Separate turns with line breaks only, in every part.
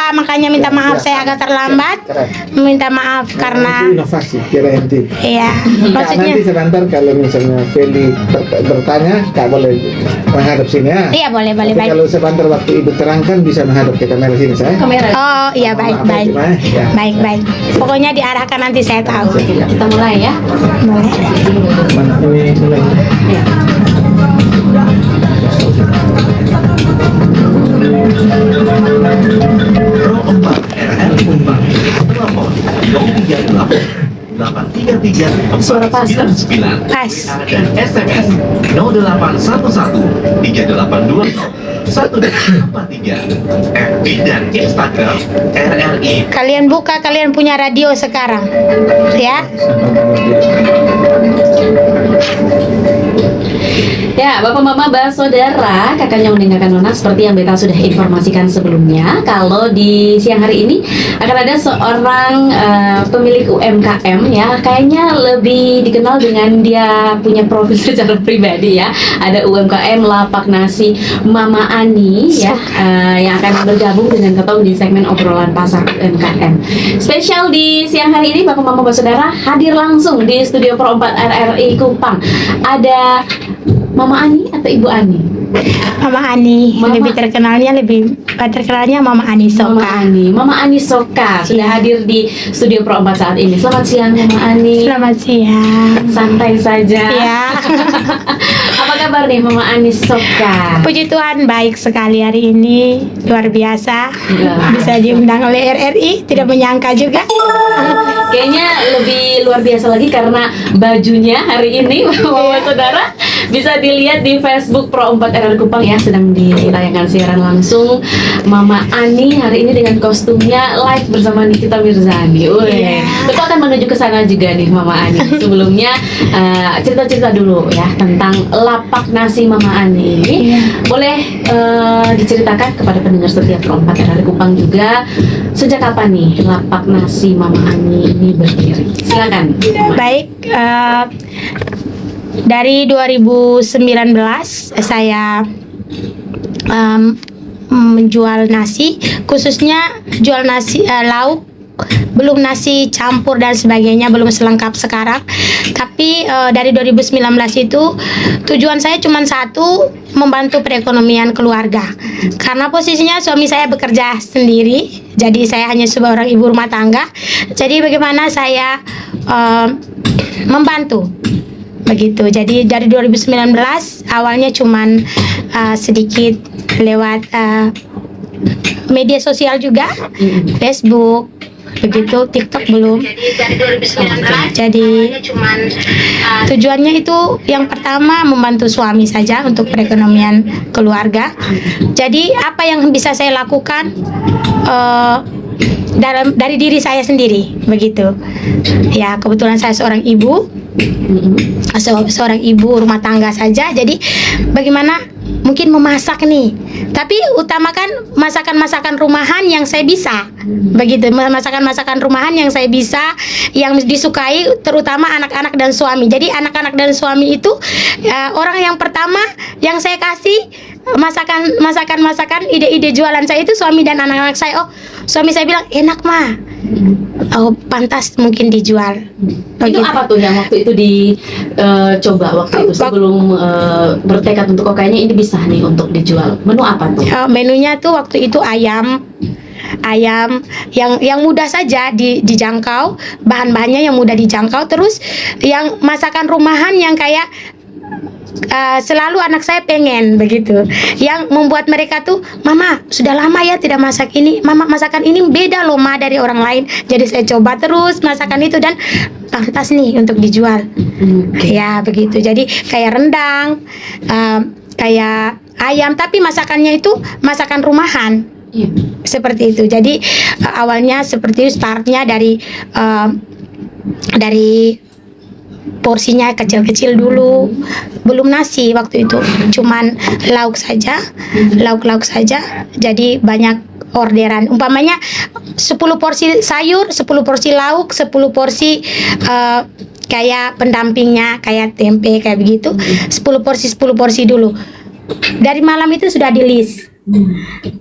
Kak, makanya minta maaf saya agak terlambat. Minta maaf karena
itu inovasi kreatif.
iya,
Kak,
maksudnya
nanti sebentar kalau misalnya Feli bertanya, Kak boleh menghadap sini ya.
iya boleh
Tapi
baik.
kalau sebentar waktu Ibu terangkan bisa menghadap ke kamera sini saya.
Oh iya baik.
Ya.
Baik. Pokoknya diarahkan nanti saya tahu.
Kita mulai ya.
Boleh.
Ini mulai.
Pro 4 RRI Kumpang. Telepon 038 833
Suara pas, kan?
4999
Pas.
dan SMS 0811 3820 1243 FB dan Instagram RRI.
Kalian buka, kalian punya radio sekarang, ya.
Ya, Bapak Mama Saudara, kakaknya mendengarkan Nona seperti yang Beta sudah informasikan sebelumnya. Kalau di siang hari ini akan ada seorang pemilik UMKM ya, kayaknya lebih dikenal dengan dia punya profil secara pribadi ya. Ada UMKM Lapak Nasi Mama Ani ya, yang akan bergabung dengan Ketong di segmen obrolan pasar UMKM. Spesial di siang hari ini Bapak Mama Saudara hadir langsung di studio Pro 4 RRI Kupang. Ada Mama Ani atau Ibu Ani?
Mama Ani,
Mama.
lebih terkenalnya Mama Ani Soka.
Mama Ani Soka sudah hadir di studio Pro 4 saat ini. Selamat siang Mama Ani.
Selamat siang.
Santai saja.
Ya,
Apa kabar nih Mama Ani Soka?
puji Tuhan baik sekali hari ini, luar biasa.
Ya.
Bisa diundang oleh RRI, tidak menyangka juga.
Kayaknya lebih luar biasa lagi karena bajunya hari ini Bapak Saudara bisa dilihat di Facebook Pro 4 RRI Kupang ya, sedang ditayangkan siaran langsung. Mama Ani hari ini dengan kostumnya live bersama Nikita Mirzani.
Iya.
Kita akan menuju ke sana juga nih Mama Ani. Sebelumnya cerita-cerita dulu ya tentang Lapak Nasi Mama Ani ini.
Iya.
Boleh diceritakan kepada pendengar setia Pro 4 RRI Kupang juga, sejak kapan nih Lapak Nasi Mama Ani ini berdiri? Silakan.
Baik, dari 2019 saya menjual nasi, khususnya jual nasi lauk, belum nasi campur dan sebagainya, belum selengkap sekarang. Tapi dari 2019 itu tujuan saya cuma satu, membantu perekonomian keluarga. Karena posisinya suami saya bekerja sendiri, jadi saya hanya seorang ibu rumah tangga. Jadi bagaimana saya membantu begitu. Jadi dari 2019 awalnya cuman sedikit lewat media sosial juga, Facebook, begitu, TikTok belum. Jadi tujuannya itu yang pertama membantu suami saja untuk perekonomian keluarga. Jadi apa yang bisa saya lakukan dari diri saya sendiri begitu. Ya, kebetulan saya seorang ibu, seorang ibu rumah tangga saja. Jadi bagaimana mungkin memasak nih, tapi utamakan masakan-masakan rumahan yang saya bisa begitu, masakan-masakan rumahan yang saya bisa, yang disukai terutama anak-anak dan suami. Jadi anak-anak dan suami itu orang yang pertama yang saya kasih masakan ide-ide jualan saya itu suami dan anak-anak saya. Oh, suami saya bilang enak mah, oh pantas mungkin dijual.
Itu apa tuh yang waktu itu dicoba waktu itu sebelum bertekad untuk kayaknya ini bisa nih untuk dijual? Menu apa tuh?
Menunya tuh waktu itu ayam yang mudah saja dijangkau, bahan-bahannya yang mudah dijangkau, terus yang masakan rumahan yang kayak selalu anak saya pengen begitu, yang membuat mereka tuh, mama sudah lama ya tidak masak ini, mama masakan ini beda loh ma dari orang lain. Jadi saya coba terus masakan itu dan pantas nih untuk dijual. Ya begitu. Jadi kayak rendang, kayak ayam, tapi masakannya itu masakan rumahan. Seperti itu. Jadi awalnya seperti itu, startnya dari porsinya kecil-kecil dulu, belum nasi waktu itu, cuman lauk saja, lauk saja. Jadi banyak orderan, umpamanya 10 porsi sayur, 10 porsi lauk, 10 porsi kayak pendampingnya, kayak tempe, kayak begitu, 10 porsi dulu. Dari malam itu sudah di list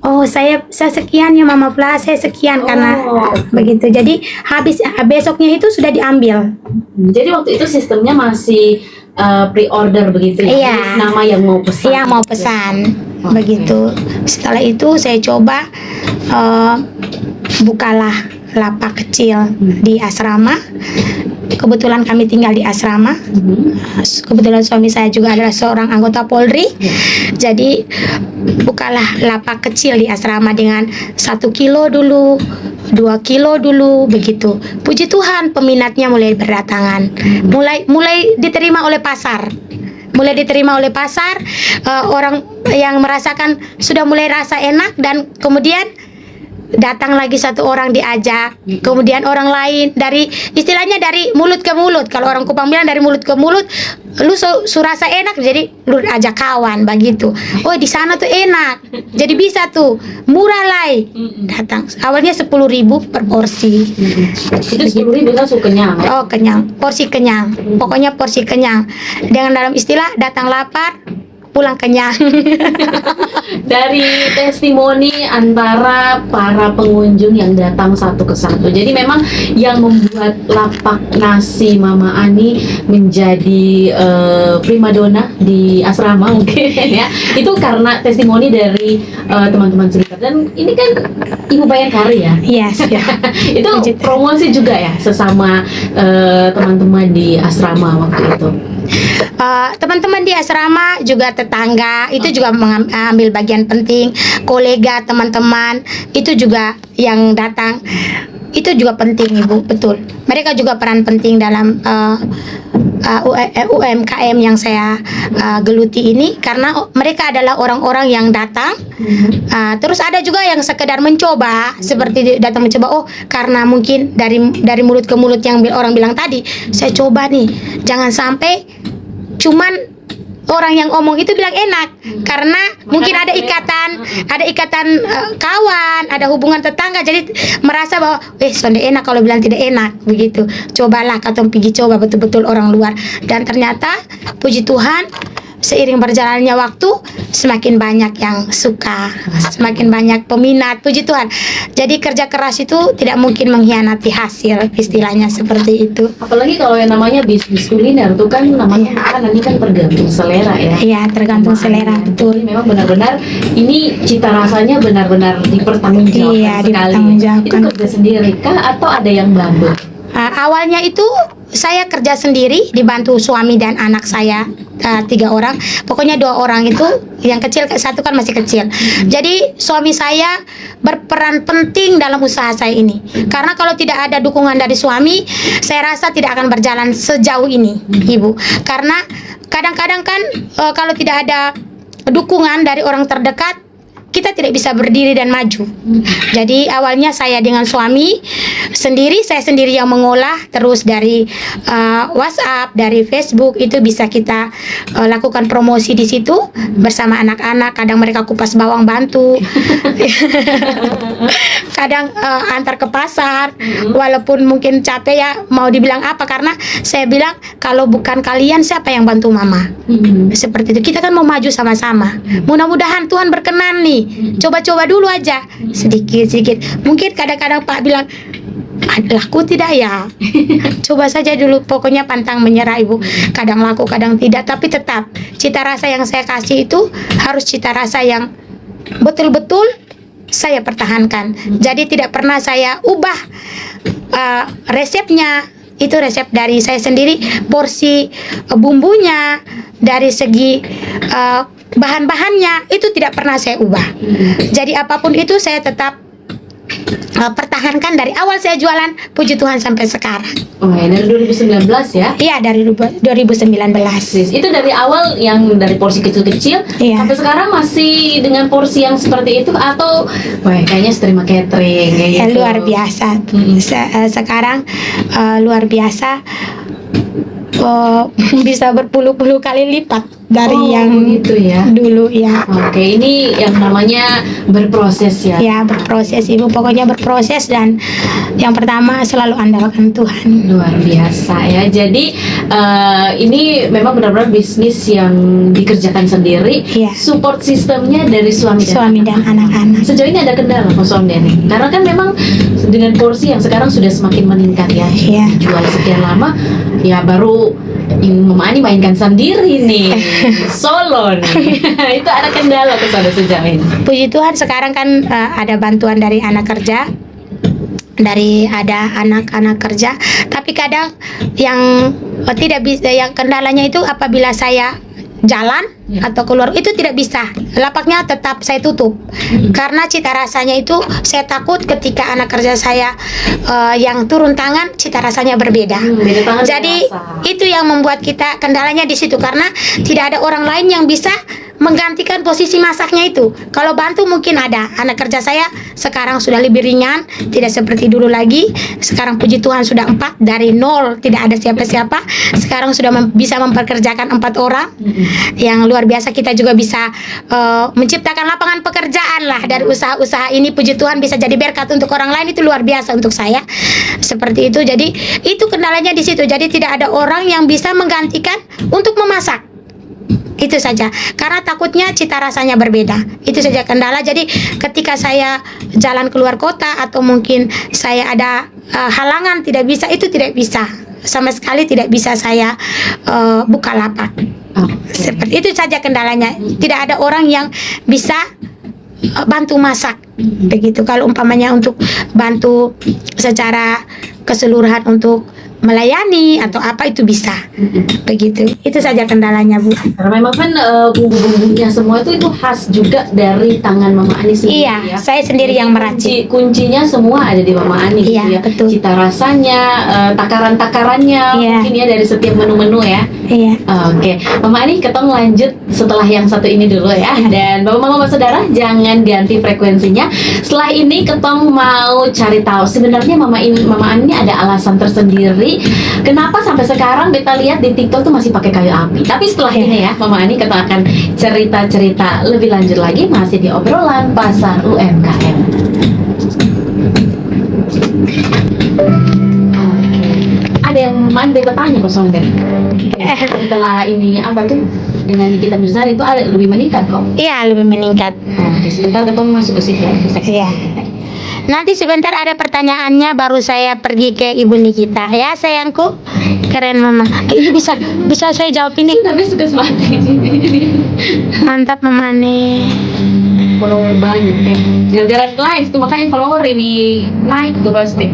Oh, saya sekian ya Mama Pla, saya sekian karena
Oh.
begitu. Jadi habis besoknya itu sudah diambil.
Jadi waktu itu sistemnya masih pre-order begitu ya?
Iya.
List nama yang mau pesan.
Yang mau pesan
Oke.
begitu. Setelah itu saya coba bukalah lapak kecil di asrama. Kebetulan kami tinggal di asrama. Kebetulan suami saya juga adalah seorang anggota Polri. Jadi bukalah lapak kecil di asrama dengan 1 kilo dulu, 2 kilo dulu begitu. Puji Tuhan peminatnya mulai berdatangan. Mulai diterima oleh pasar. Mulai diterima oleh pasar, orang yang merasakan sudah mulai rasa enak, dan kemudian datang lagi satu orang diajak, kemudian orang lain, dari istilahnya dari mulut ke mulut. Kalau orang Kupang bilang dari mulut ke mulut, lu rasa enak, jadi lu ajak kawan begitu. Oh di sana tuh enak, jadi bisa tuh murah lah. Datang awalnya 10.000 per porsi.
Itu 10.000 kan kenyang.
Oh kenyang, porsi kenyang, pokoknya porsi kenyang. Dengan dalam istilah datang lapar, pulang kenyang.
Dari testimoni antara para pengunjung yang datang satu ke satu. Jadi memang yang membuat lapak nasi Mama Ani menjadi primadona di asrama mungkin ya. Itu karena testimoni dari teman-teman sekitar. Dan ini kan Ibu Bayangkari ya.
Yes, ya.
Itu
Puji Tuhan.
promosi juga ya sesama teman-teman di asrama waktu itu.
Teman-teman di asrama juga tetangga itu juga mengambil bagian penting, kolega teman-teman itu juga yang datang itu juga penting Ibu, betul. Mereka juga peran penting dalam UMKM yang saya geluti ini, karena mereka adalah orang-orang yang datang. Terus ada juga yang sekedar mencoba, seperti datang mencoba, oh karena mungkin dari mulut ke mulut yang orang bilang tadi, saya coba nih, jangan sampai cuman orang yang omong itu bilang enak, karena mungkin ada ikatan kawan, ada hubungan tetangga, jadi merasa bahwa sonde enak kalau bilang tidak enak begitu. Cobalah, katong pergi coba betul-betul orang luar, dan ternyata puji Tuhan seiring berjalannya waktu semakin banyak yang suka, semakin banyak peminat, puji Tuhan. Jadi kerja keras itu tidak mungkin mengkhianati hasil, istilahnya seperti itu.
Apalagi kalau yang namanya bisnis kuliner tuh kan namanya makanan ini kan tergantung selera ya.
Iya, tergantung selera,
Jadi
betul.
memang benar-benar ini cita rasanya benar-benar dipertanggungjawabkan
Iya,
sekali.
dipertanggungjawabkan.
Itu kerja sendiri kah atau ada yang bantu?
Awalnya itu saya kerja sendiri, dibantu suami dan anak saya 3 orang. Pokoknya 2 orang itu, yang kecil, satu kan masih kecil. Jadi suami saya berperan penting dalam usaha saya ini. Karena kalau tidak ada dukungan dari suami, saya rasa tidak akan berjalan sejauh ini, Ibu. Karena kadang-kadang kan kalau tidak ada dukungan dari orang terdekat, kita tidak bisa berdiri dan maju. Jadi awalnya saya dengan suami sendiri, saya sendiri yang mengolah, terus dari WhatsApp, dari Facebook itu bisa kita lakukan promosi di situ bersama anak-anak. Kadang mereka kupas bawang bantu, kadang antar ke pasar, walaupun mungkin capek ya, mau dibilang apa, karena saya bilang kalau bukan kalian siapa yang bantu Mama. Seperti itu, kita kan mau maju sama-sama. Mudah-mudahan Tuhan berkenan nih, coba-coba dulu aja sedikit-sedikit. Mungkin kadang-kadang Pak bilang laku tidak ya, coba saja dulu, pokoknya pantang menyerah Ibu. Kadang laku kadang tidak, tapi tetap cita rasa yang saya kasih itu harus cita rasa yang betul-betul saya pertahankan. Jadi tidak pernah saya ubah resepnya. Itu resep dari saya sendiri, porsi bumbunya, dari segi bahan-bahannya itu tidak pernah saya ubah. Jadi apapun itu saya tetap pertahankan dari awal saya jualan, puji Tuhan sampai sekarang.
Oh ya, dari 2019 ya?
Iya, dari 2019.
Itu dari awal yang dari porsi kecil-kecil
Iya.
sampai sekarang masih dengan porsi yang seperti itu, atau wah kayaknya terima catering kayak gitu.
Luar biasa. Sekarang luar biasa, bisa berpuluh-puluh kali lipat. dari yang
gitu ya.
dulu ya.
Oke, ini yang namanya berproses ya.
Ya, berproses Ibu, pokoknya berproses, dan yang pertama selalu andalkan Tuhan.
Luar biasa ya. Jadi ini memang benar-benar bisnis yang dikerjakan sendiri.
Iya.
Support sistemnya dari suami
Dan anak-anak.
Sejauh ini ada kendala Mas Om Deni? Karena kan memang dengan porsi yang sekarang sudah semakin meningkat ya.
Iya.
Jual sekian lama, ya baru Mama Ani mainkan sendiri nih, solo nih. Itu ada kendala kepada sejauh ini.
Puji Tuhan sekarang kan ada bantuan dari anak kerja, ada anak-anak kerja, tapi kadang yang tidak bisa, yang kendalanya itu apabila saya jalan atau keluar itu tidak bisa, lapaknya tetap saya tutup karena cita rasanya itu saya takut ketika anak kerja saya yang turun tangan cita rasanya berbeda.
Beda tangan,
Jadi
beda rasa.
itu yang membuat kita kendalanya di situ, karena tidak ada orang lain yang bisa menggantikan posisi masaknya itu. Kalau bantu mungkin ada. Anak kerja saya sekarang sudah lebih ringan, tidak seperti dulu lagi. Sekarang puji Tuhan sudah 4 dari 0, tidak ada siapa-siapa. Sekarang sudah bisa memperkerjakan 4 orang. Yang luar biasa, kita juga bisa menciptakan lapangan pekerjaan lah dari usaha-usaha ini. Puji Tuhan bisa jadi berkat untuk orang lain, itu luar biasa untuk saya. Seperti itu. Jadi itu kendalanya di situ. Jadi tidak ada orang yang bisa menggantikan untuk memasak. Itu saja, karena takutnya cita rasanya berbeda. Itu saja kendala. Jadi ketika saya jalan keluar kota atau mungkin saya ada halangan tidak bisa, itu tidak bisa sama sekali, tidak bisa saya buka lapak. Seperti itu saja kendalanya. Tidak ada orang yang bisa bantu masak begitu. Kalau umpamanya untuk bantu secara keseluruhan untuk melayani atau apa, itu bisa begitu. Itu saja kendalanya, Bu.
Karena memang kan bumbu-bumbunya semua itu khas juga dari tangan Mama Ani sendiri.
Iya,
ya.
saya sendiri yang meracik.
Kuncinya semua ada di Mama Ani
Iya,
gitu ya.
betul.
Cita rasanya, takaran-takarannya
Iya.
mungkin ya dari setiap menu-menu ya.
Iya.
Oke, Mama Ani, kita lanjut setelah yang satu ini dulu ya. Dan Bapak-Bapak Saudara, jangan ganti frekuensinya. Setelah ini Ketong mau cari tahu sebenarnya Mama Ani ini ada alasan tersendiri kenapa sampai sekarang beta lihat di TikTok tuh masih pakai kayu api. Tapi setelah ini ya, Mama Ani, kita akan cerita-cerita lebih lanjut lagi masih di obrolan pasar UMKM. Ada yang main beta tanya kosong deh. Setelah ini apa tuh dengan kita besar itu ada lebih meningkat kok.
Iya, lebih meningkat.
Oke, sebentar kita masuk ke situ.
Iya. Nanti sebentar ada pertanyaannya baru saya pergi ke Ibu Nikita ya sayangku. Keren Mama. Ini bisa saya jawab ini.
Tapi suka semati.
Mantap Mama nih.
Follower banyak ya. Jalan-jalan live tuh makanya follower ini naik tuh pasti.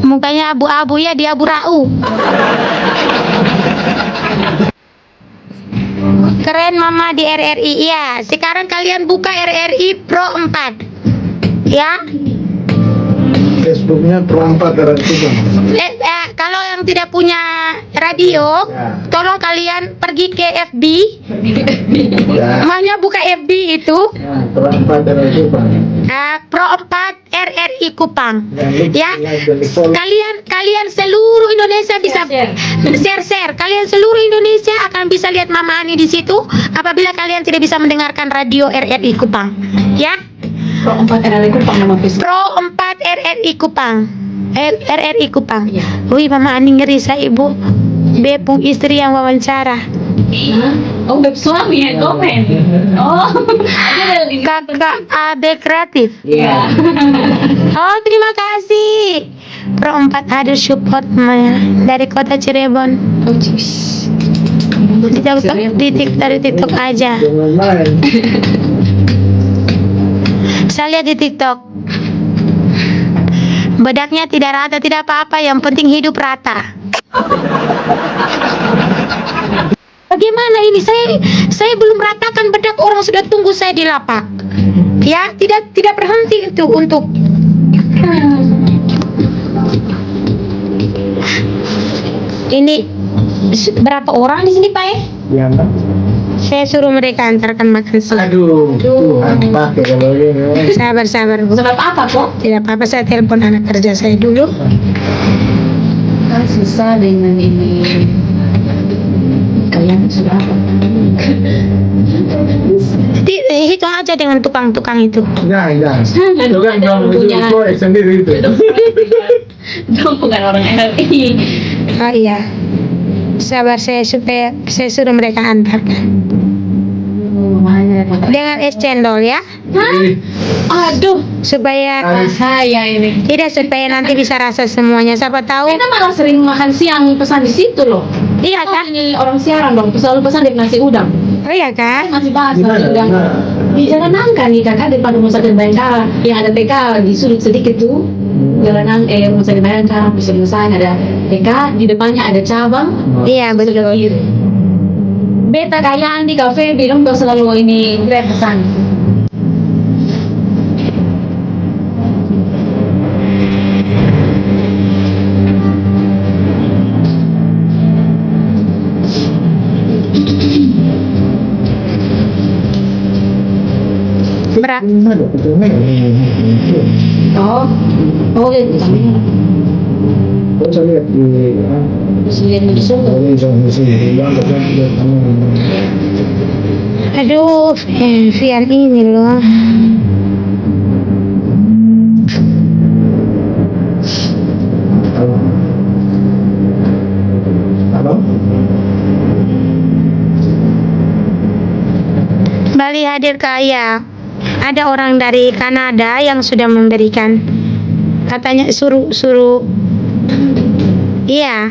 Mukanya abu-abu ya, dia abu-rau. Keren Mama di RRI ya. Sekarang kalian buka RRI Pro 4 ya.
Facebooknya Pro 4 dari itu.
Kalau yang tidak punya radio, tolong kalian pergi ke FB.
Ya.
Maunya buka FB itu
Pro 4 dari itu, Bang.
Pro 4 RRI Kupang. Ya.
Ya.
Kalian seluruh Indonesia bisa share. Kalian seluruh Indonesia akan bisa lihat Mama Ani di situ apabila kalian tidak bisa mendengarkan radio RRI Kupang. Ya.
Pro 4 RRI Kupang nama Facebook.
Pro 4 RRI Kupang. RRI Kupang.
Iya.
Wih, Mama Ani ngeri saya, Ibu. Bepung istri yang wawancara.
Oh, beb suami ya komen. Oh, ada ini.
Kakak Ade Kreatif.
Iya.
Oh, terima kasih. Pro 4 ada support Maya dari kota Cirebon.
Oh, jis.
Di TikTok aja.
Jangan main.
Saya lihat di TikTok. Bedaknya tidak rata, tidak apa-apa, yang penting hidup rata. Bagaimana ini? Saya belum ratakan bedak, orang sudah tunggu saya di lapak. Ya, tidak berhenti itu untuk ini berapa orang di sini, Pak ya?
Ya, Mbak.
Saya suruh mereka antarkan makan siang.
Aduh, Tuhan pakai kalau ini.
Sabar, Bu.
Sebab apa kok?
Tidak apa-apa, saya telepon anak kerja saya dulu.
Kan susah dengan ini sudah apa?
Hitung aja dengan tukang-tukang itu.
Jangan.
Jangan.
Itu kan kamu
Punya.
itu proyek sendiri itu.
Dong bukan orang RRI.
Oh iya. Sabar saya supaya saya suruh mereka antar dengan es cendol ya,
Aduh,
supaya
saya ini.
tidak supaya nanti bisa rasa semuanya. Siapa tahu?
Kita malah sering makan siang pesan di situ loh.
Iya kan?
Ini orang siaran dong, selalu pesan dari nasi udang.
Oh iya kan?
Nasi bahas
Di
nasi
mana?
udang. Di Jalan Nangka nih kakak, depan rumah sakit Bayangkara. Yang ada TK di sudut sedikit tuh. Jalan Nangka, rumah sakit Bayangkara. Bisa selesai ada TK, di depannya ada cabang.
Iya betul.
Beta kayaan di kafe bilang tuh selalu ini grab pesan.
Berat.
Ada betulnya.
Oh, oh ya,
Kau saya lihat di
presiden Minnesota.
di sini.
Aduh, Vian ini loh.
Halo.
Bali hadir kaya. Ada orang dari Kanada yang sudah memberikan, katanya suruh iya,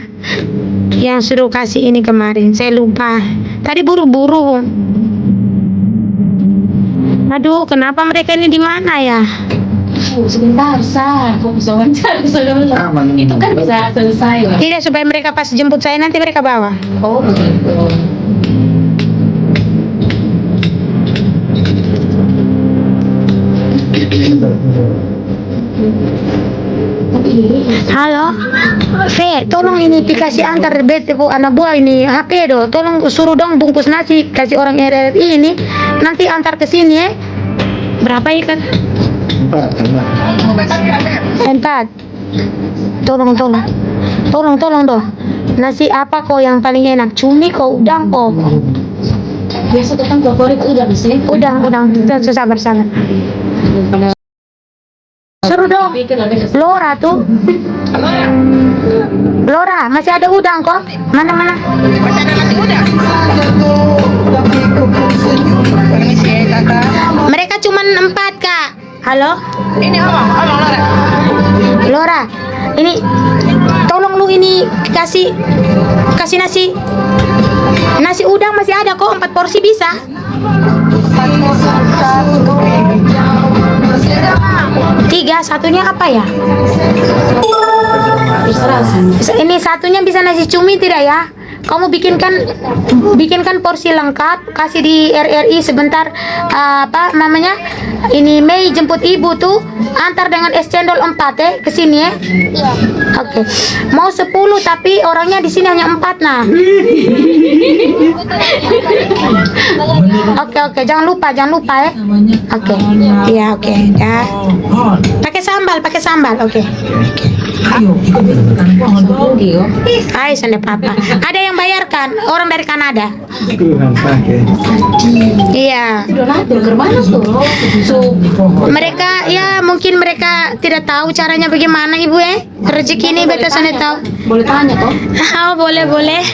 yang suruh kasih ini kemarin. Saya lupa. Tadi buru-buru. Aduh, kenapa mereka ini di mana ya?
Sebentar, Sa. Aku bisa wawancara dulu.
Aman.
Itu kan bisa selesai lah.
Tidak, supaya mereka pas jemput saya nanti mereka bawa.
Oh, begitu.
Halo, Fe, tolong ini dikasih antar bete bu anak buah ini HP do. Tolong suruh dong bungkus nasi kasih orang RRI ini. Nanti antar ke sini ya. Berapa ikan? 4. Tolong dong. Nasi apa kok yang paling enak? Cumi kok, udang kok.
Biasa tuh kan favorit udah sih.
Udang. Sabar. Suruh dong. Lora tuh. Lora, masih ada udang kok. Mana?
Masih ada nasi udang. Permisi ya kakak.
Mereka cuma 4 kak. Halo?
Ini abang Lora.
Lora, ini tolong lu ini kasih nasi udang masih ada kok 4 porsi bisa. Tiga, satunya apa ya? Ini satunya bisa nasi cumi tidak ya? Kamu bikinkan porsi lengkap, kasih di RRI sebentar. Apa namanya? Ini Mei jemput ibu tuh, antar dengan es cendol 4 ya ke sini ya. Iya. Oke. Mau 10 tapi orangnya di sini hanya 4 nah. Oke, jangan lupa ya. Oke. Iya, oke. Ya. Pakai sambal, oke. Hai, sende papa. Ada yang bayarkan orang dari Kanada. Iya.
Donatur ke mana tuh?
Mereka ya mungkin mereka tidak tahu caranya bagaimana ibu rezeki ini beta sana tahu.
Boleh tanya toh?
Oh, boleh.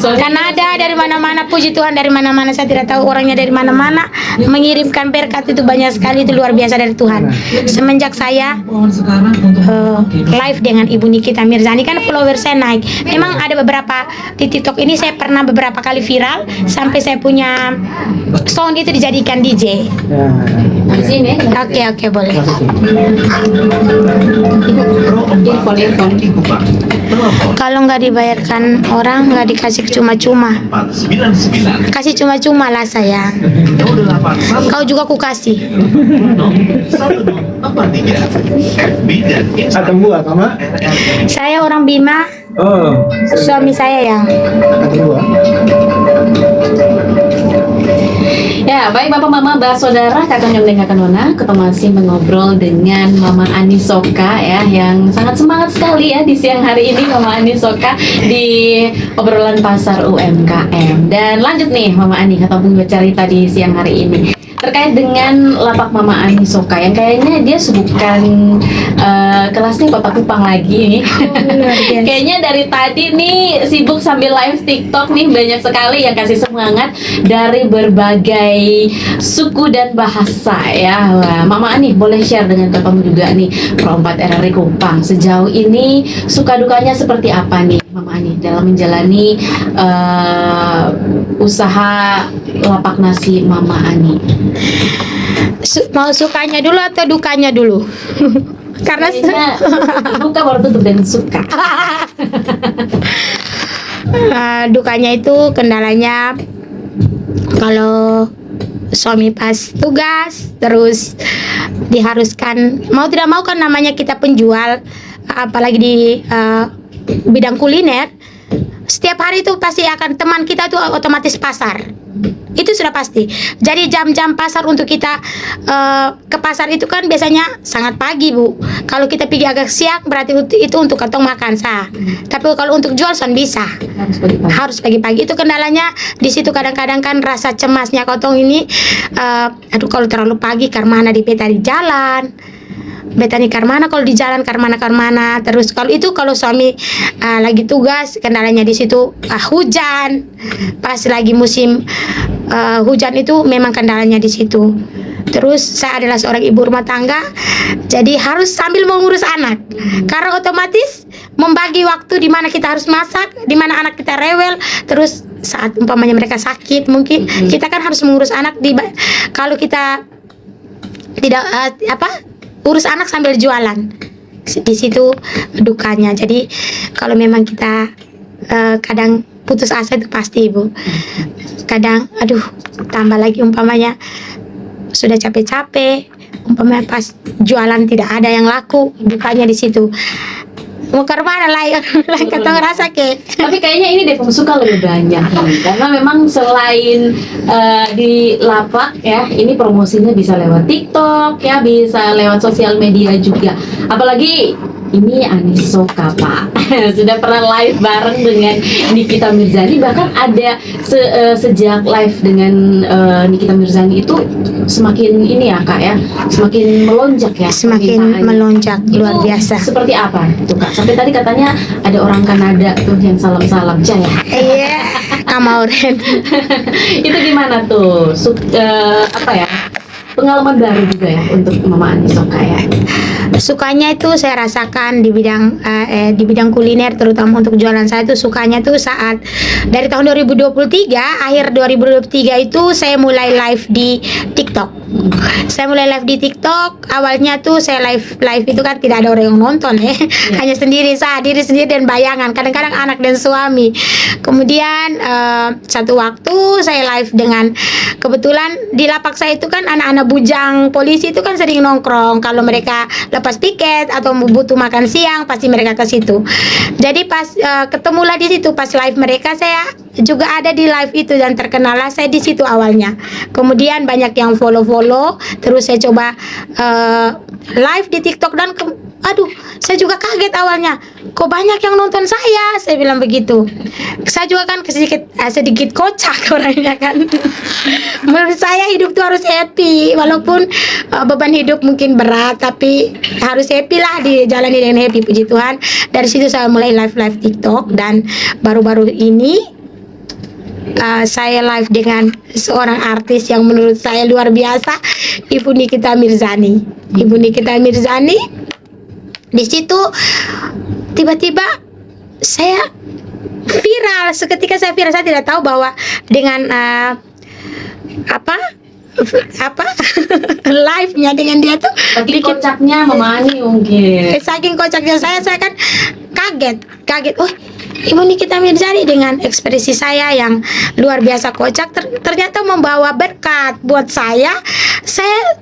Kanada dari mana-mana, puji Tuhan dari mana-mana, saya tidak tahu orangnya dari mana-mana mengirimkan berkat itu banyak sekali, itu luar biasa dari Tuhan. Semenjak saya live dengan Ibu Nikita Mirzani kan follower saya naik. Memang ada beberapa di TikTok ini saya pernah beberapa kali viral sampai saya punya sound itu dijadikan DJ.
Di sini.
Oke, boleh.
Info.
Telepon
Kalau nggak dibayarkan orang nggak dikasih cuma-cuma.
499
Kasih cuma-cuma lah sayang.
081
Kau juga ku kasih.
1043 FB dan
Ada
Instagram
buah kamu?
RRI.
Saya orang Bima,
Oh,
suami saya yang.
ada buah.
Ya, baik Bapak Mama, Mbak Saudara, Kakak Nyom dan Kakak Nona, kita masih mengobrol dengan Mama Anisoka ya, yang sangat semangat sekali ya di siang hari ini Mama Anisoka di obrolan pasar UMKM. Dan lanjut nih Mama Ani, kita punya cerita di siang hari ini terkait dengan lapak Mama Anisoka yang kayaknya dia bukan kelasnya Bapak Kupang lagi nih.
Luar biasa.
Kayaknya dari tadi nih sibuk sambil live TikTok nih, banyak sekali yang kasih semangat dari berbagai suku dan bahasa ya. Wah, Mama Ani boleh share dengan kamu juga nih Pro 4 RRI Kupang. Sejauh ini suka dukanya seperti apa nih Mama Ani dalam menjalani usaha lapak nasi Mama Ani?
Mau sukanya dulu atau dukanya dulu? Karena
Kayaknya duka baru tutup dan suka.
dukanya itu kendalanya kalau suami pas tugas terus diharuskan mau tidak mau kan namanya kita penjual apalagi di bidang kuliner, setiap hari itu pasti akan teman kita tuh otomatis pasar. Itu sudah pasti. Jadi jam-jam pasar untuk kita ke pasar itu kan biasanya sangat pagi, Bu. Kalau kita pergi agak siang berarti itu untuk kantong makan sah. Tapi kalau untuk jual son bisa. Harus pagi-pagi. Itu kendalanya di situ kadang-kadang kan rasa cemasnya kotong ini aduh kalau terlalu pagi karmana di peta di jalan. Betani karmana kalau di jalan karmana terus kalau suami lagi tugas kendalanya di situ hujan pas lagi musim hujan itu memang kendalanya di situ. Terus saya adalah seorang ibu rumah tangga, jadi harus sambil mengurus anak karena otomatis membagi waktu di mana kita harus masak, di mana anak kita rewel, terus saat umpamanya mereka sakit mungkin kita kan harus mengurus anak kalau kita tidak urus anak sambil jualan, di situ dukanya. Jadi kalau memang kita kadang putus asa itu pasti, Ibu. Kadang aduh tambah lagi umpamanya sudah capek-capek, umpamanya pas jualan tidak ada yang laku, dukanya di situ. Mau ke mana lah yang kata ngerasa ke.
Tapi kayaknya ini deh suka lebih banyak nih. Karena memang selain di lapak ya, ini promosinya bisa lewat TikTok ya, bisa lewat sosial media juga. Apalagi ini Anisoka Pak sudah pernah live bareng dengan Nikita Mirzani, bahkan ada sejak live dengan Nikita Mirzani itu semakin ini ya Kak ya, semakin melonjak ya,
Semakin
permintaannya.
melonjak luar
Itu
biasa.
Seperti apa tuh Kak? Sampai tadi katanya ada orang Kanada tuh yang salam-salam Jaya.
Iya, Kamauren.
Itu gimana tuh? Apa ya? Pengalaman baru juga ya untuk Mama Anisoka ya.
Sukanya itu saya rasakan di bidang kuliner, terutama untuk jualan saya itu sukanya tuh saat dari tahun 2023 akhir 2023 itu saya mulai live di TikTok. Saya mulai live di TikTok. Awalnya tuh saya live itu kan tidak ada orang yang nonton ya. Hanya diri sendiri dan bayangan, kadang-kadang anak dan suami. Kemudian satu waktu saya live dengan, kebetulan di lapak saya itu kan anak-anak bujang polisi itu kan sering nongkrong. Kalau mereka lepas piket atau butuh makan siang pasti mereka ke situ. Jadi pas ketemulah di situ pas live mereka, saya juga ada di live itu dan terkenallah saya di situ awalnya. Kemudian banyak yang follow, terus saya coba live di TikTok dan aduh, saya juga kaget awalnya. Kok banyak yang nonton saya bilang begitu. Saya juga kan sedikit kocak orangnya kan. Menurut saya hidup tuh harus happy, walaupun beban hidup mungkin berat, tapi harus happy lah, dijalani dengan happy, puji Tuhan. Dari situ saya mulai live TikTok dan baru-baru ini saya live dengan seorang artis yang menurut saya luar biasa, Ibu Nikita Mirzani. Ibu Nikita Mirzani, di situ tiba-tiba saya viral. Seketika saya viral, saya tidak tahu bahwa dengan live-nya dengan dia tuh
Tapi kocaknya Mama Ani mungkin.
saking kocaknya saya kan kaget. Oh, Ibu Nikita Mirzani dengan ekspresi saya yang luar biasa kocak ternyata membawa berkat buat saya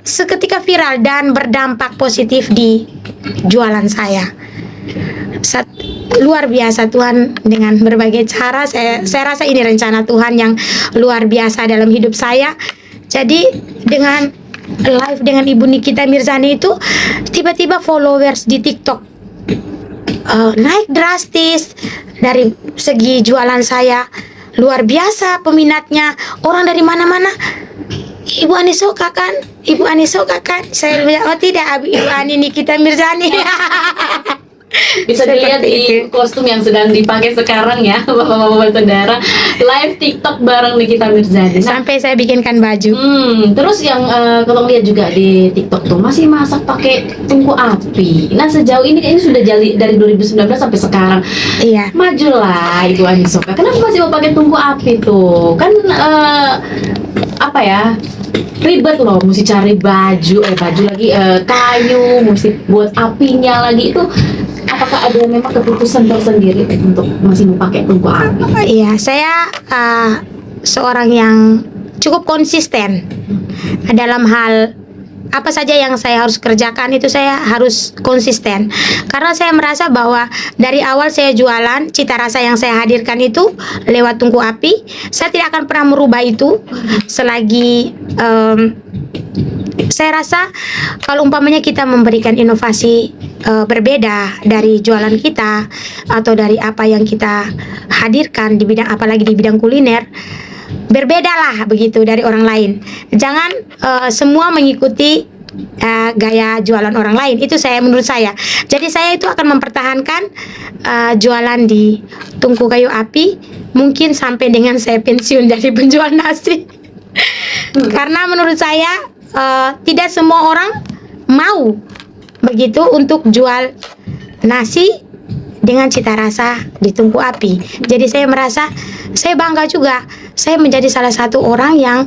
seketika viral dan berdampak positif di jualan saya. Luar biasa Tuhan dengan berbagai cara. Saya rasa ini rencana Tuhan yang luar biasa dalam hidup saya. Jadi dengan live dengan Ibu Nikita Mirzani itu tiba-tiba followers di TikTok naik drastis. Dari segi jualan saya luar biasa peminatnya, orang dari mana-mana. Ibu Ani Soka kan? Ibu Ani Soka kan? Saya bilang, oh tidak, Ibu Ani Nikita Mirzani.
Bisa dilihat
Seperti
di
itu.
kostum yang sedang dipakai sekarang ya, bapak-bapak saudara, live TikTok bareng Nikita Mirzani. Nah,
Sampai saya bikinkan baju.
terus yang kalau lihat juga di TikTok tuh masih masak pakai tungku api. Nah, sejauh ini kayaknya sudah jadi dari 2019 sampai sekarang.
Iya.
Majulah Ibu Ani Soka. Kenapa masih mau pakai tungku api tuh? Kan apa ya? Ribet loh, mesti cari baju lagi kayu, mesti buat apinya lagi itu. Apakah ada memang keputusan tersendiri untuk masih mau pakai tungku api?
Iya, saya seorang yang cukup konsisten dalam hal apa saja yang saya harus kerjakan, itu saya harus konsisten. Karena saya merasa bahwa dari awal saya jualan, cita rasa yang saya hadirkan itu lewat tungku api, saya tidak akan pernah merubah itu selagi saya rasa kalau umpamanya kita memberikan inovasi berbeda dari jualan kita atau dari apa yang kita hadirkan di bidang, apalagi di bidang kuliner, berbedalah begitu dari orang lain. Jangan semua mengikuti gaya jualan orang lain. Itu menurut saya. Jadi saya itu akan mempertahankan jualan di tungku kayu api mungkin sampai dengan saya pensiun dari penjual nasi. Karena menurut saya tidak semua orang mau begitu untuk jual nasi dengan cita rasa di tungku api. Jadi saya merasa saya bangga juga. Saya menjadi salah satu orang yang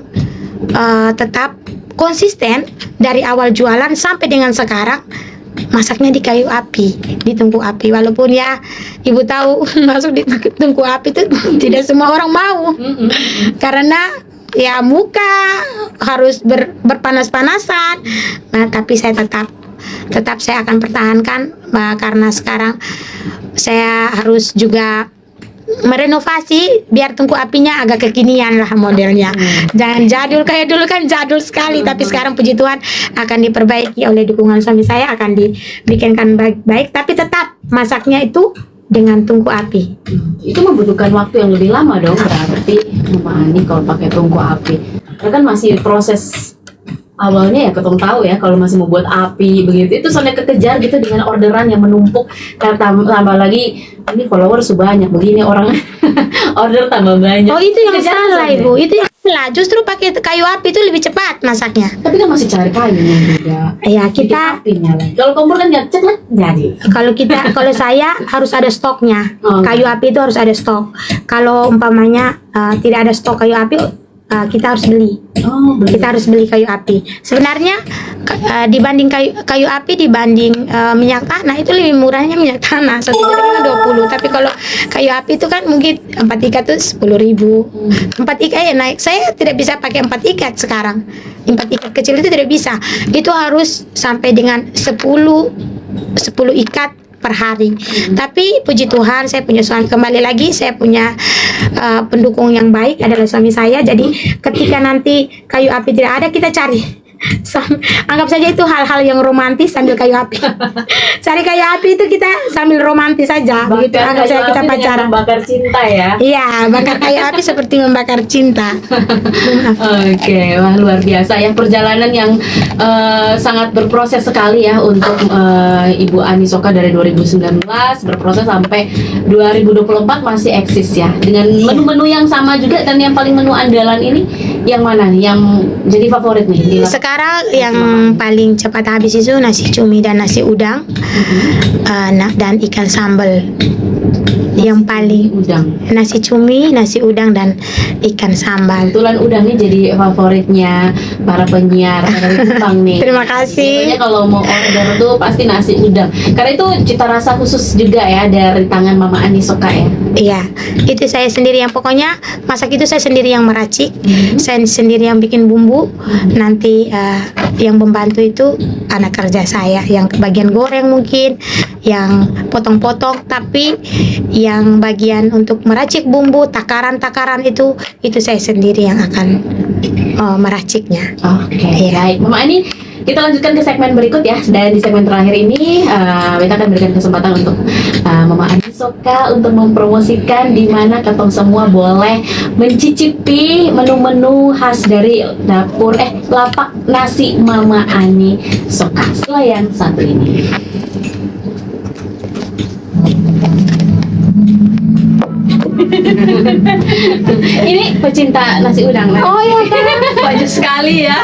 tetap konsisten dari awal jualan sampai dengan sekarang masaknya di kayu api, di tungku api. Walaupun ya Ibu tahu masuk di tungku api itu tidak semua orang mau. Karena ya muka harus berpanas-panasan. Nah, tapi saya tetap saya akan pertahankan karena sekarang saya harus juga merenovasi biar tungku apinya agak kekinian lah modelnya. Jangan jadul kayak dulu, kan jadul sekali. Tapi sekarang puji Tuhan akan diperbaiki oleh dukungan suami saya, akan dibikinkan baik-baik. Tapi tetap masaknya itu dengan tungku api.
Itu membutuhkan waktu yang lebih lama dong berarti Mama Ani kalau pakai tungku api. Karena kan masih proses awalnya ya, ketong tahu ya, kalau masih mau buat api begitu itu soalnya kekejar gitu dengan orderan yang menumpuk. Tambah lagi ini follower banyak begini orang order tambah banyak.
Oh, itu yang
Kekejar
salah
soalnya.
Ibu. Itu yang salah. Justru pakai kayu api itu lebih cepat masaknya.
Tapi kan masih cari kayunya juga.
Ya,
Bikin
kita
apinya lagi. Kalau kompor kan cepat jadi.
kalau saya harus ada stoknya.
Oh.
Kayu api itu harus ada stok. Kalau umpamanya tidak ada stok kayu api, kita harus beli.
Oh, benar.
Kita harus beli kayu api. Sebenarnya dibanding kayu api dibanding minyak tanah itu lebih murahnya minyak tanah. Satu liternya 20. Tapi kalau kayu api itu kan mungkin 4 ikat tuh 10.000. 4 ikat ya naik. Saya tidak bisa pakai 4 ikat sekarang. 4 ikat kecil itu tidak bisa. Itu harus sampai dengan 10 ikat per hari. Tapi puji Tuhan saya punya suami, kembali lagi saya punya pendukung yang baik adalah suami saya. Jadi ketika nanti kayu api tidak ada, kita cari. Anggap saja itu hal-hal yang romantis sambil kayu api. Cari kayu api itu kita sambil romantis saja. Begitu anggap saja kita pacaran.
Membakar cinta ya.
Iya, bakar kayu api seperti membakar cinta.
Oke, wah luar biasa ya perjalanan yang sangat berproses sekali ya untuk Ibu Ani Soka dari 2019 berproses sampai 2024 masih eksis ya dengan menu-menu yang sama juga. Dan yang paling menu andalan ini yang mana nih yang jadi favorit nih?
Sekarang yang paling cepat habis itu nasi cumi dan nasi udang, dan ikan sambal. Yang paling
Udang.
nasi cumi, nasi udang dan ikan sambal.
Kebetulan udangnya jadi favoritnya para penyiar dari Jepang nih.
Terima kasih.
Biasanya kalau mau order tuh pasti nasi udang. Karena itu cita rasa khusus juga ya dari tangan Mama Ani Soka ya.
Iya, itu saya sendiri yang pokoknya masak itu saya sendiri yang meracik, saya sendiri yang bikin bumbu. Nanti yang membantu itu anak kerja saya, yang bagian goreng mungkin, yang potong-potong, tapi yang bagian untuk meracik bumbu, takaran-takaran itu saya sendiri yang akan meraciknya.
Oke,
Iya.
baik. Mama Ani, kita lanjutkan ke segmen berikut ya. Dan di segmen terakhir ini, kita akan berikan kesempatan untuk Mama Ani Soka untuk mempromosikan di mana ketong semua boleh mencicipi menu-menu khas dari dapur lapak nasi Mama Ani Soka setelah yang satu ini. Ini pecinta nasi udang.
Oh iya kan?
Baju sekali ya.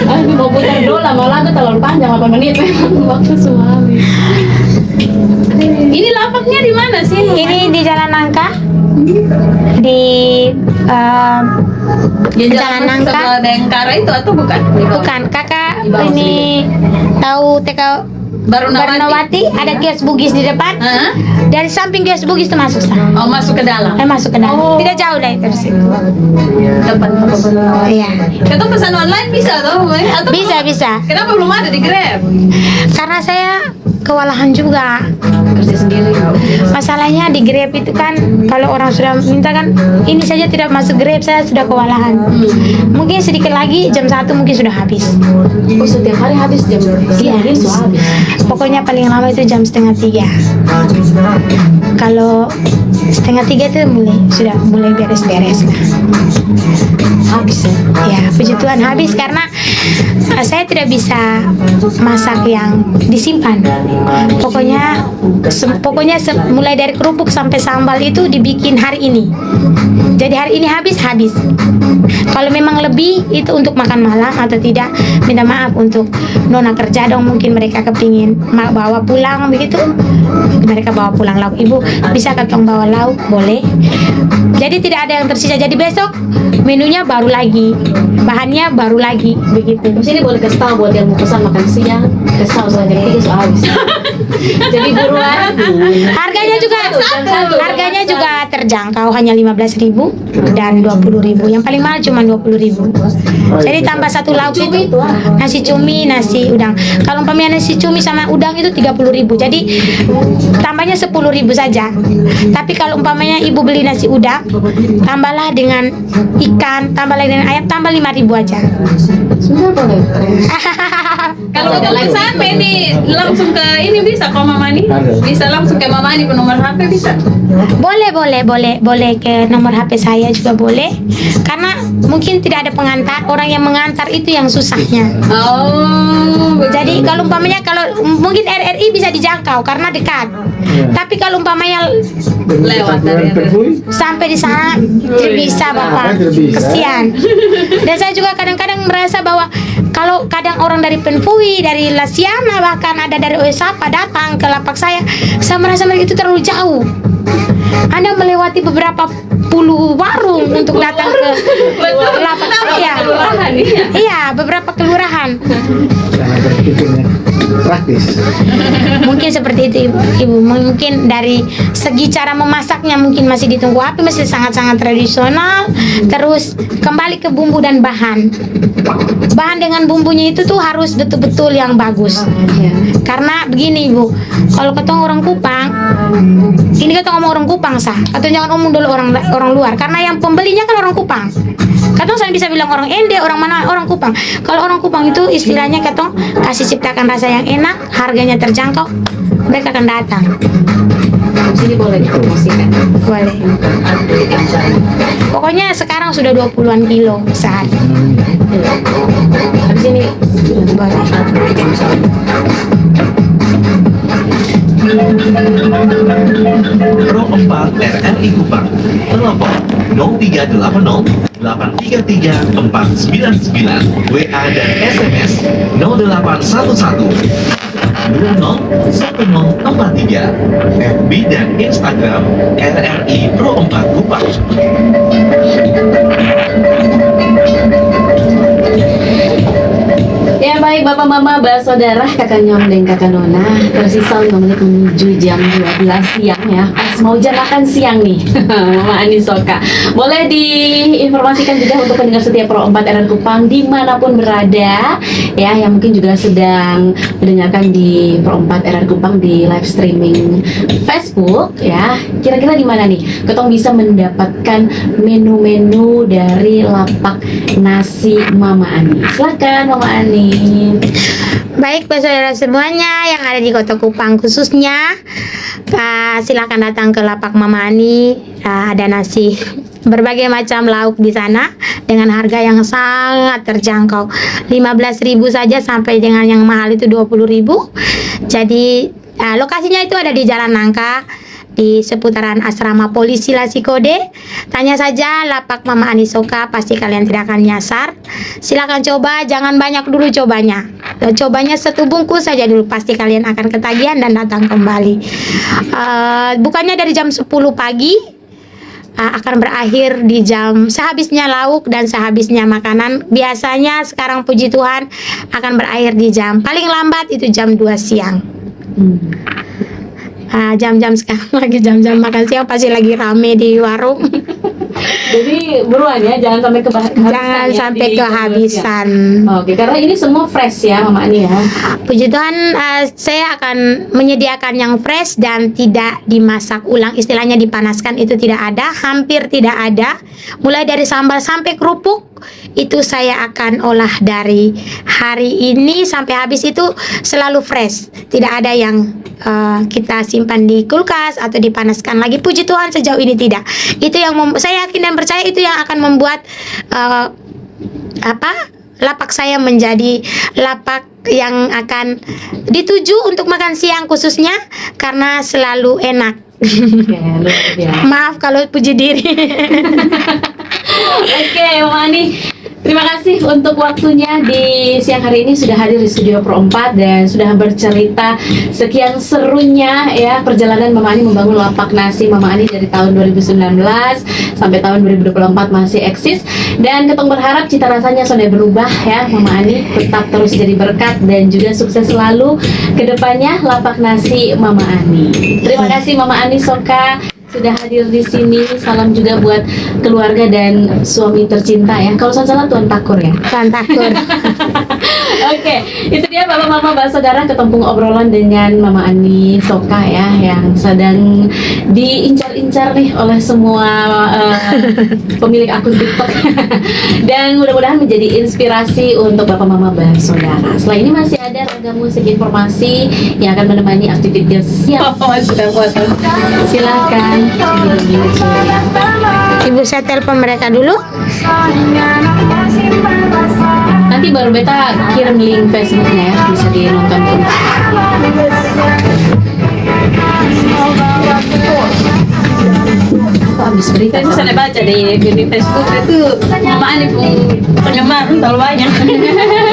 Aduh, mau putar dulu lama-lama terlalu panjang 8 menit waktu suami. Ini lapaknya di mana sih?
Ini di Jalan Nangka, di Jalan Nangka.
Sebelah Bengkara itu atau bukan?
Bukan, kakak
Di bawah
ini tahu TK Barnawati, ada kios Bugis di depan.
Hah?
Dari samping kios Bugis itu masuk sah.
Oh, masuk ke dalam.
Masuk ke dalam. Tidak jauh dari itu.
Depan
Iya.
Kita pesan online bisa toh? Atau
Bisa.
kenapa belum ada di Grab?
Karena saya kewalahan juga.
Kerja sendiri.
Masalahnya di Grab itu kan kalau orang sudah minta kan ini saja tidak masuk Grab, saya sudah kewalahan. Mungkin sedikit lagi jam 1 mungkin sudah habis.
Oh, setiap hari habis jam siang
Iya.
itu habis.
Pokoknya paling lama itu jam 2:30. Kalau 2:30 itu sudah mulai beres-beres lah.
Habis ya.
Ya, puji Tuhan habis karena saya tidak bisa masak yang disimpan. Pokoknya mulai dari kerupuk sampai sambal itu dibikin hari ini. Jadi hari ini habis. Kalau memang lebih itu untuk makan malam atau tidak, minta maaf untuk nona kerja dong, mungkin mereka kepingin bawa pulang begitu. Mereka bawa pulang lauk. Ibu bisa ketong bawa lauk, boleh. Jadi tidak ada yang tersisa. Jadi besok menunya baru lagi, bahannya baru lagi begitu.
Terus ini boleh kasih tahu buat yang mau pesan makan siang, kasih tahu soal jam 3 sudah habis. Jadi buruan.
Harganya juga terjangkau, hanya 15.000 dan 20.000. Yang paling mahal cuma 20.000. Jadi tambah satu lauk itu nasi cumi, nasi udang. Kalau umpamanya nasi cumi sama udang itu 30.000. Jadi tambahnya 10.000 saja. Tapi kalau umpamanya ibu beli nasi udang, tambahlah dengan ikan, tambahlah dengan ayam, tambah 5.000 aja.
Sudah boleh.
Kalau udah sampai nih langsung ke ini bisa kok Mama Ani?
Ada.
Bisa langsung ke Mama Ani ke nomor HP bisa?
Boleh ke nomor HP saya juga boleh. Karena mungkin tidak ada pengantar, orang yang mengantar itu yang susahnya.
Oh,
Jadi kalau umpamanya mungkin RRI bisa dijangkau karena dekat. Tapi kalau umpamanya
Lewat dari
sampai di sana tidak bisa Bapak.
Tidak bisa.
Kesian. Dan saya juga kadang-kadang merasa bahwa kalau kadang orang dari Penfui, dari Lasiana, bahkan ada dari Oesapa datang ke lapak saya merasa mereka itu terlalu jauh. Anda melewati beberapa puluh warung untuk datang ke lapak saya.
Kelurahan ya.
Iya, beberapa kelurahan.
Karena berpikirnya praktis.
Mungkin seperti itu ibu. Mungkin dari segi cara memasaknya mungkin masih ditunggu api, masih sangat-sangat tradisional. Terus kembali ke bumbu dan bahan dengan bumbunya itu tuh harus betul-betul yang bagus. Karena begini ibu, kalau ketemu orang Kupang, ini kita ngomong orang Kupang sah, atau jangan ngomong dulu orang luar, karena yang pembelinya kan orang Kupang. Katong saya bisa bilang orang Ende, orang mana, orang Kupang. Kalau orang Kupang itu istilahnya katong kasih ciptakan rasa yang enak, harganya terjangkau, mereka akan datang.
Di sini boleh dipromosikan.
Boleh. Pokoknya sekarang sudah 20-an kilo sehari.
Habis ini
Boleh.
Pro 4 RRI Kupang. Telepon 0380 833 499. WA dan SMS 0811 201043. FB dan Instagram RRI Pro 4 Kupang.
ya baik bapak mama, saudara, kakak nyom dan kakak nona, tersisa 5 menit menuju jam 12 siang ya. mau jam makan siang nih. Mama Ani Soka. Boleh diinformasikan juga untuk pendengar setia Pro 4 RR Kupang dimanapun berada ya, yang mungkin juga sedang mendengarkan di Pro 4 RR Kupang di live streaming Facebook ya. Kira-kira di mana nih Ketong bisa mendapatkan menu-menu dari lapak nasi Mama Ani? Silakan Mama Ani.
Baik, saudara semuanya yang ada di Kota Kupang khususnya, silakan datang ke lapak Mama Ani. Ada nasi berbagai macam lauk di sana dengan harga yang sangat terjangkau, 15.000 saja sampai dengan yang mahal itu 20.000. Jadi lokasinya itu ada di Jalan Nangka, di seputaran asrama polisi Lasikode. Tanya saja lapak Mama Ani Soka, pasti kalian tidak akan nyasar. Silakan coba, jangan banyak dulu cobanya. Cobanya 1 bungkus saja dulu, pasti kalian akan ketagihan dan datang kembali. Bukannya dari jam 10 pagi, akan berakhir di jam sehabisnya lauk dan sehabisnya makanan. Biasanya sekarang puji Tuhan akan berakhir di jam paling lambat itu jam 2 siang. Jam-jam sekarang lagi jam-jam makan siang pasti lagi rame di warung.
Jadi buruan ya, jangan sampai kehabisan.
Jangan sampai kehabisan.
Oke, karena ini semua fresh ya Mama Ani ya.
Puji Tuhan, saya akan menyediakan yang fresh dan tidak dimasak ulang, istilahnya dipanaskan itu tidak ada, hampir tidak ada. Mulai dari sambal sampai kerupuk itu saya akan olah dari hari ini sampai habis, itu selalu fresh, tidak ada yang kita simpan di kulkas atau dipanaskan lagi. Puji Tuhan sejauh ini tidak. Itu yang saya yakin dan percaya itu yang akan membuat lapak saya menjadi lapak yang akan dituju untuk makan siang khususnya karena selalu enak.
Oke, luar biasa.
Maaf kalau puji diri.
Oke, Mama Ani, terima kasih untuk waktunya di siang hari ini, sudah hadir di studio Pro 4 dan sudah bercerita sekian serunya ya perjalanan Mama Ani membangun lapak nasi Mama Ani dari tahun 2019 sampai tahun 2024 masih eksis, dan Ketong berharap cita rasanya sudah berubah ya. Mama Ani tetap terus jadi berkat dan juga sukses selalu ke depannya lapak nasi Mama Ani. Terima kasih Mama Ani Soka sudah hadir di sini. Salam juga buat keluarga dan suami tercinta ya. Kalau salah Tuan Takur ya.
Tuan Takur.
Oke, itu dia Bapak Mama Mbak Saudara, ketempung obrolan dengan Mama Ani Soka ya, yang sedang diincar-incar nih oleh semua pemilik akun TikTok. Dan mudah-mudahan menjadi inspirasi untuk Bapak Mama Mbak Saudara. Setelah ini masih ada ragam musik informasi yang akan menemani aktivitas siang. Sudah foto. Silakan.
Ibu, saya telepon mereka dulu.
Nanti baru beta kirim link Facebooknya ya, bisa dinonton pun. Habis berita
Saya bisa baca di Facebook itu Mama Ani penggemar terlalu banyak.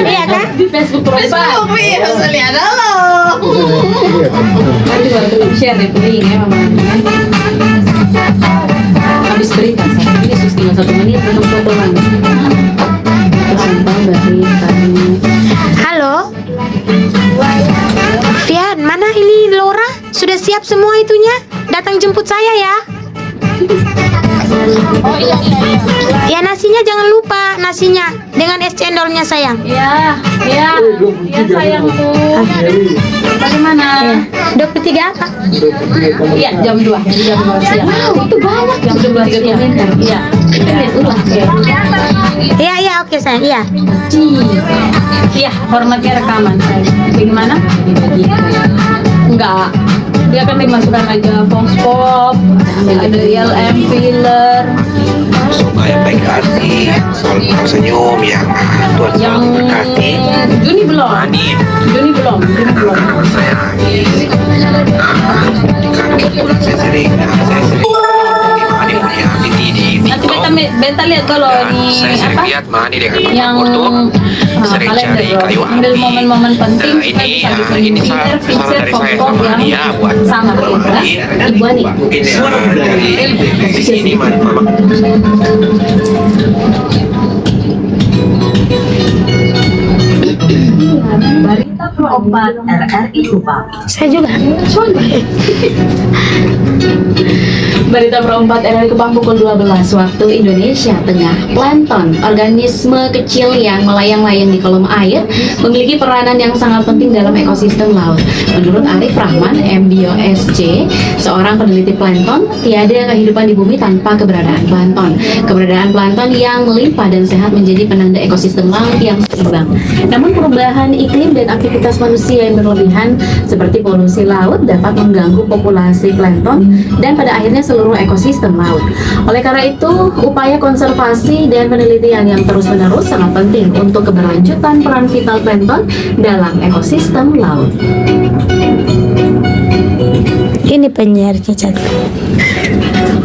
Iya kan?
di Facebook Pro 4.
Iya, harus lihat dulu.
Nanti baru share deh link ya Mama Ani. Habis berita, ini tinggal 1 menit belum potongan. Terus berita.
Halo, Fian, mana ini Laura? Sudah siap semua itunya? Datang jemput saya ya.
Oh iya.
Ya, nasinya jangan lupa, nasinya dengan es cendolnya sayang.
Iya sayangku. Bagaimana?
Ya. 23 apa?
Iya, jam 2 siang.
Itu banyak
Jam 12 siang. Iya.
lihat ulang ya.
Iya, oke sayang, iya.
Iya, hormatnya rekaman saya. Bagaimana? Enggak. Dia kan dimasukkan aja Foxpop, ada ILM filler,
Supaya baik hati, selalu tersenyum ya. Tuhan
yang
selalu berkati.
Juni belum. Juni belum.
Sayangi. Di bulan saya sering Mani punya Titi di
Nanti
TikTok.
beta lihat kalau
Dan
ini
saya sering
apa?
lihat Mani dengan
Yang
Porto sering
kalender
cari
loh.
kayu
Ambil
api.
momen-momen penting
Nah, ini
supaya
ini
bisa
saran
bikin
dari saya
Foxpop
sama
yang
dia buat
sangat hebat.
Ibu Ani.
mungkin dari sini mama.
Berita Pro 4 RRI Kupang.
Saya juga.
Berita Pro 4 RRI Kupang pukul 12 waktu Indonesia Tengah. Plankton, organisme kecil yang melayang-layang di kolom air, memiliki peranan yang sangat penting dalam ekosistem laut. Menurut Arif Rahman, MBOSC, seorang peneliti plankton, tiada kehidupan di bumi tanpa keberadaan plankton. Keberadaan plankton yang melimpah dan sehat menjadi penanda ekosistem laut yang seimbang. Namun perubahan iklim dan aktivitas manusia yang berlebihan seperti polusi laut dapat mengganggu populasi plankton dan pada akhirnya seluruh ekosistem laut. Oleh karena itu, upaya konservasi dan penelitian yang terus-menerus sangat penting untuk keberlanjutan peran vital plankton dalam ekosistem laut.
Ini penyiarnya cantik.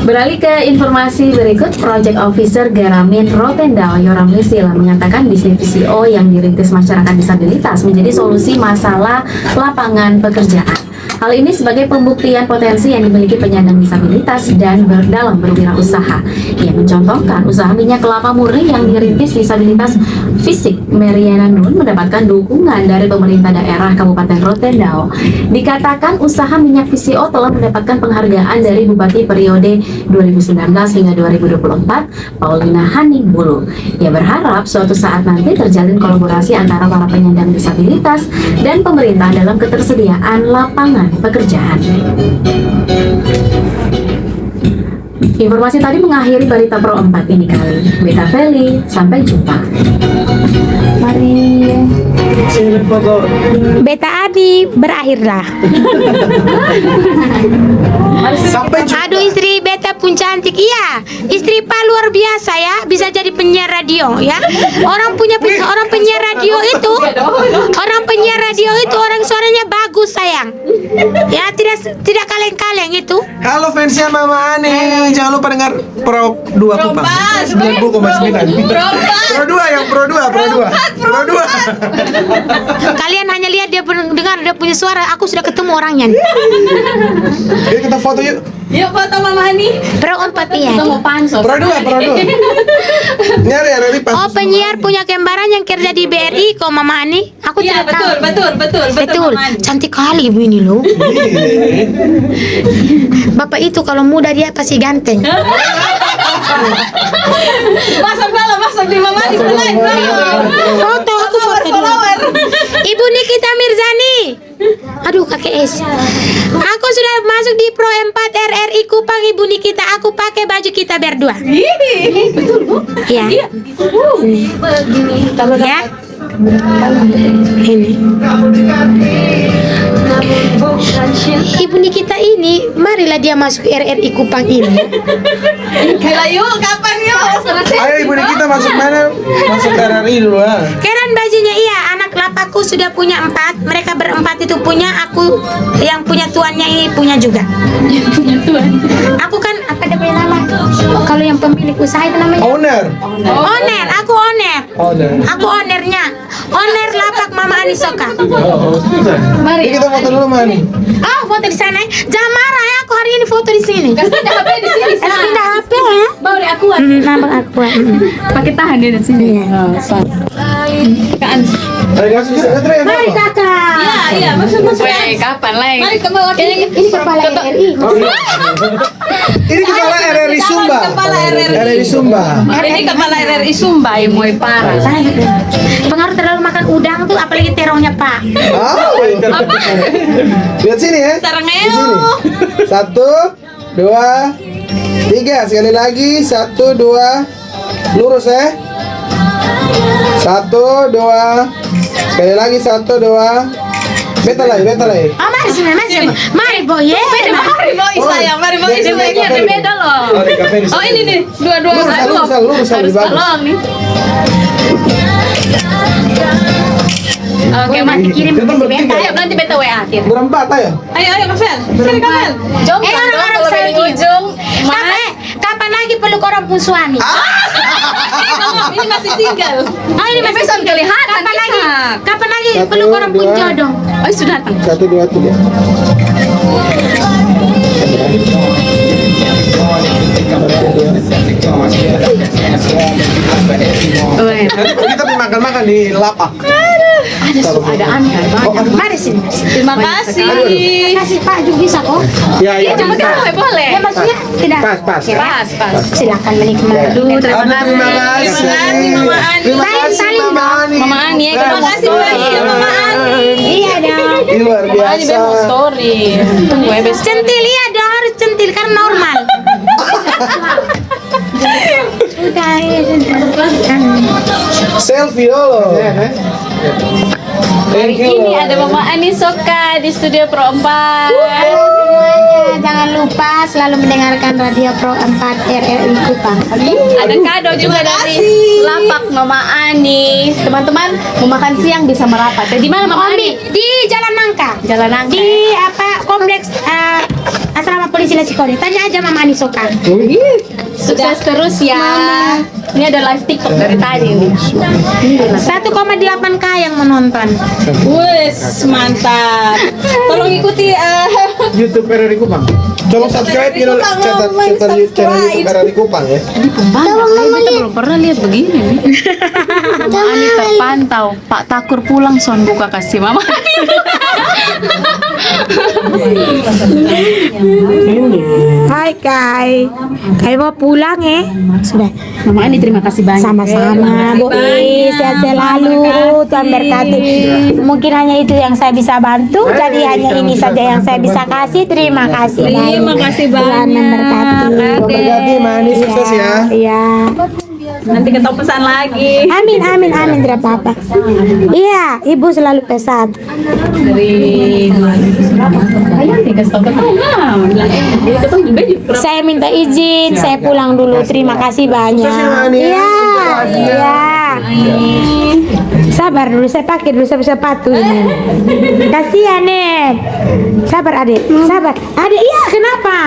Beralih ke informasi berikut, Project Officer Garamin Rotendao Yoram Lisila mengatakan bisnis VCO yang dirintis masyarakat disabilitas menjadi solusi masalah lapangan pekerjaan. Hal ini sebagai pembuktian potensi yang dimiliki penyandang disabilitas dan dalam berwirausaha. Ia mencontohkan usaha minyak kelapa murni yang dirintis disabilitas fisik Meriana Nun mendapatkan dukungan dari pemerintah daerah Kabupaten Rotendao. Dikatakan usaha minyak VCO telah mendapatkan penghargaan dari Bupati periode 2019 hingga 2024, Paulina Hanibulu. Ia berharap suatu saat nanti terjalin kolaborasi antara para penyandang disabilitas dan pemerintah dalam ketersediaan lapangan pekerjaan. Informasi tadi mengakhiri Berita Pro 4 ini kali. Beta Feli, sampai jumpa.
Mari. Beta Adi berakhirlah.
Sampai jumpa.
Aduh, istri Beta pun cantik. Iya, istri Pak luar biasa ya, bisa jadi penyiar radio ya. Orang penyiar radio itu, orang suaranya bagus sayang. Ya, tidak kaleng-kaleng itu.
Halo fansnya Mama Ani, jangan lupa dengar Pro 2 Kupang 90,9. Pro 2 yang Pro 2.
Kalian hanya lihat dia dengar dia punya suara. Aku sudah ketemu orangnya.
Yuk kita foto yuk.
Yuk foto Mama Ani.
Pro 4 ya.
Kita mau pansos.
Pro 2. Nyari RRI pas.
Oh, penyiar punya kembaran yang kerja di BRI kok Mama Ani. Aku
Iya,
tidak tahu.
betul Mama Ani.
Cantik kali ibu ini loh. Bapak itu kalau muda dia pasti ganteng.
Masuk di Mama Ani.
Foto, aku foto dulu. Ibu Nikita Mirzani. Aduh, kakek S. Aku sudah masuk di Pro 4 RRI Kupang, Ibu Nikita. Aku pakai baju kita berdua.
Betul Bu.
Ya. Ya. Ini. Ibu Nikita ini, marilah dia masuk RRI Kupang ini.
Gila yuk, kapan yuk?
Ayo Ibu Nikita masuk mana? Masuk RRI dulu ah.
Keren bajunya, iya. Anak lapaku sudah punya 4. Mereka berempat itu punya. Aku yang punya tuannya ini punya juga.
Yang punya tuan.
Aku kan apa dia punya nama? Kalau yang pemilik usaha itu namanya
Owner.
owner. Aku owner.
Owner.
Aku ownernya. Owner lapak Mama Anisoka.
Mari kita foto dulu Mani.
Oh, foto di sana. Jangan marah ya. Aku hari ini foto di sini.
Kasih pindah HP di sini.
Kasih pindah HP ya.
Bawa di aku.
Nama aku.
Pakai tahan dia di sini. Kan.
Ayo kasih bisa ngetre ya.
Mari kakak.
Iya, masuk.
Kapan lagi?
Mari ke bawah.
Ini kepala RRI.
Ini kepala RRI Sumba.
Kepala RRI.
Sumba.
Ini kepala RRI Sumba yang mau parah.
Pengaruh terlalu makan udang tuh, apalagi terongnya Pak.
Lihat sini ya.
Sarangnya.
Di sini. 1, 2, 3. Sekali lagi. 1, 2. Lurus ya. 1, 2. Sekali lagi 1, 2. Beta lagi.
Oh, mari sini, mari boy ya.
Mari boy sayang, mari boy. Ini beda loh. Oh ini nih, dua-dua.
Lurus
Harus
bagus.
tolong nih.
Oke, nanti kirim ke si Beta.
Ayo nanti beta WA.
Berempat ayo.
Ayo Kafel. Sini Kafel.
Orang-orang selfie. Kapan lagi peluk orang pun suami?
Ini masih single.
Oh, ini masih
Besok kelihatan.
Kapan lagi
1,
peluk orang pun
2.
jodoh?
Oh sudah datang.
1, 2, 3. Nanti kita makan di lapak.
Ada aneh banyak.
Mari sini.
Terima kasih.
Terima kasih Pak, juga bisa kok.
Ya, ya.
Cuma boleh.
Ya maksudnya tidak.
Pas.
Pas.
Silakan menikmati.
Terima
Terima kasih.
Terima kasih Mama Ani.
Terima kasih
Salim
Mama Ani.
Mama Ani, terima kasih banyak Mama Ani.
Iya dong.
Ini luar
Mama Ani
biasa.
bemo story. Tunggu ya best.
Centil iya dong, harus centil karena normal. Sudah
Selfie dulu.
Hari
Thank you.
ini ada Mama Ani Soka di studio Pro 4.
semuanya jangan lupa selalu mendengarkan Radio Pro 4 RRI Kupang. Oke?
Ada kado juga dari lapak Mama Ani. Teman-teman mau makan siang bisa merapat. Di mana Mama
Omi
Ani?
di Jalan Nangka.
Jalan Nangka.
Di apa kompleks asrama polisi Lesikode. Tanya aja Mama Ani Soka.
Sukses terus ya. Ini ada live TikTok dari tadi nih.
1,8K yang menonton.
Wes mantap. Tolong ikuti
YouTube RRI Kupang. Tolong subscribe channel YouTube RRI Kupang ya.
Kita belum pernah lihat begini nih. Mama Ani terpantau. Pak Takur pulang son buka kasih Mama Ani.
Hai Kai. Kai mau pulang ya? Sudah.
Mama Ani terima kasih banyak.
Sama-sama Bu Is, sehat selalu, Tuhan berkati. Mungkin hanya itu yang saya bisa bantu, jadi hanya ini saja yang saya bisa kasih. Terima kasih.
Terima kasih
Tuhan
banyak.
memberkati.
Tuhan berkati, Mani sukses ya.
Iya.
Nanti ketemu pesan lagi.
Amin, tidak apa-apa. Iya, Ibu selalu pesan.
Dari ayo nih kasih tau ketemu nah. Dia ketemu juga juga.
Saya minta izin, saya pulang dulu. Terima kasih banyak.
Sukses ya, Mani.
Iya. Sabar dulu, saya pakai dulu sepatu ini. Kasihan nih. Sabar adik, sabar. Adik, iya kenapa?